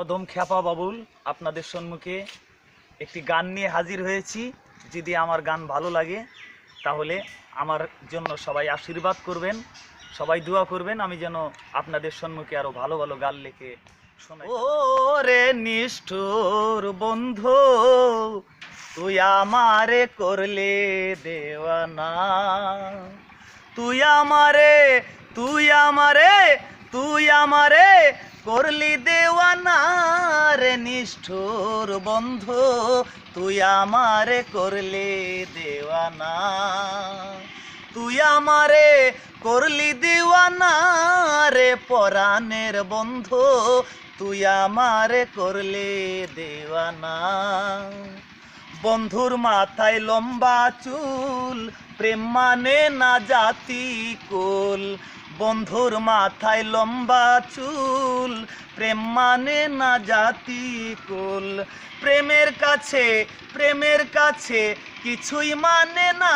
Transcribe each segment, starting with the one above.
অধম খ্যাপা বাবুল আপনাদের সম্মুখে একটি গান নিয়ে হাজির হয়েছি। যদি আমার গান ভালো লাগে তাহলে আমার জন্য সবাই আশীর্বাদ করবেন, সবাই দোয়া করবেন, আমি যেন আপনাদের সম্মুখে আরো ভালো ভালো গান লিখে শোনাই। ওরে নিষ্ঠুর বন্ধু, তুই আমারে করলে দেওয়ানা, তুই আমারে তুই আমারে তুই আমারে করলি দেওয়ানা রে নিষ্ঠুর বন্ধু, তুই আমারে করলি দেওয়ানা, তুই আমারে করলি দেওয়ানা রে পরাণের বন্ধু, তুই আমারে করলি দেওয়ানা। বন্ধুর মাথায় লম্বা চুল, প্রেম মানে না জাতি কুল, বন্ধুর মাথায় লম্বা চুল, প্রেম মানে না জাতি কুল, প্রেমের কাছে কিছুই মানে না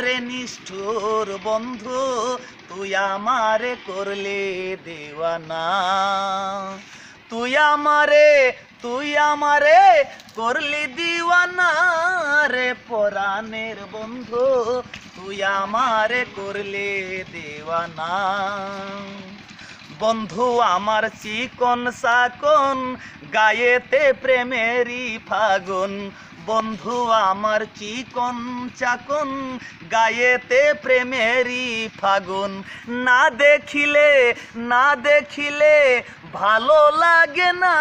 রে নিষ্ঠুর বন্ধু, তুই আমারে করলে দেওয়ানা, তুই আমারে করলি দিওয়ানা রে পরাণের বন্ধু, তুই আমারে করলি দিওয়ানা। বন্ধু আমার চিকন সাকন, গায়েতে প্রেমেরই ফাগুন, বন্ধু আমার চিকন চাকন, গায়েতে প্রেমেরই ফাগুন, না দেখিলে ভালো লাগে না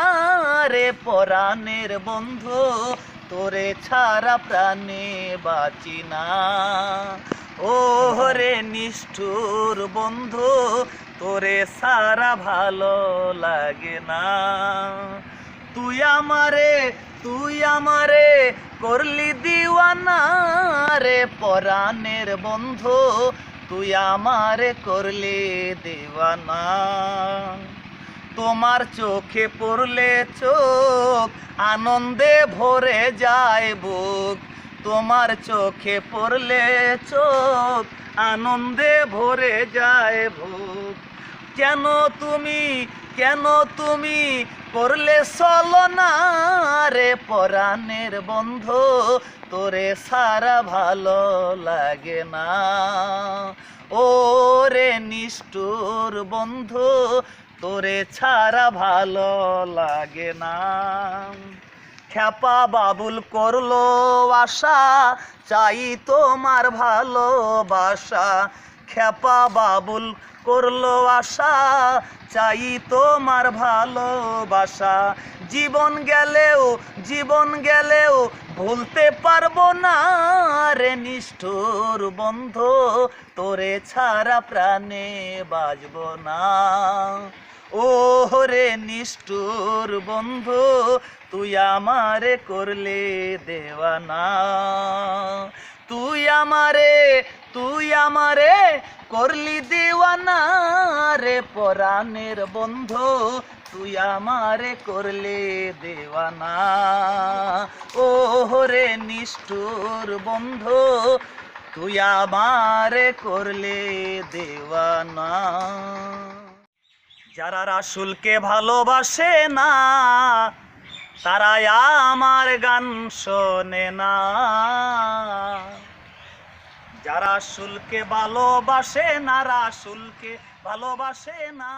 রে পরাণের বন্ধু, তোরে ছাড়া প্রাণে বাঁচি না। ও রে নিষ্ঠুর বন্ধু, তোরে সারা ভালো লাগে না। তুই আমারে করলি দিওয়ানা রে পরাণের বন্ধু, তুই আমারে করলি দিওয়ানা। তোমার চোখে পড়লে চোখ, আনন্দে ভরে যায় বুক, তোমার চোখে পড়লে চোখ, আনন্দে ভরে যায় বুক। কেন তুমি করলে ছলনা রে পরাণের বন্ধু, তোরে সারা ভালো লাগে না। ও রে নিষ্ঠুর বন্ধু, তোরে ছাড়া ভালো লাগে না। খ্যাপা বাবুল করলো আশা, চাই তোমার ভালোবাসা, খ্যাপা বাবুল করলো আশা, চাই তোমার ভালোবাসা। জীবন গেলেও ভুলতে পারবো না রে নিষ্ঠুর বন্ধু, তোরে ছাড়া প্রাণে বাঁচবো না। ও রে নিষ্ঠুর বন্ধু, তুই আমারে করলে দেওয়ানা, তুই আমারে করলি দেওয়ানা রে পরাণের বন্ধু, তুই আমারে করলে দেওয়ানা। ও রে নিষ্ঠুর বন্ধু, তুই আমারে করলে দেওয়ানা। যারা রাসূলকে ভালোবাসে না, তারা আমার গান শোনে না। যারা রাসূলকে ভালোবাসে না, রাসূলকে ভালোবাসে না।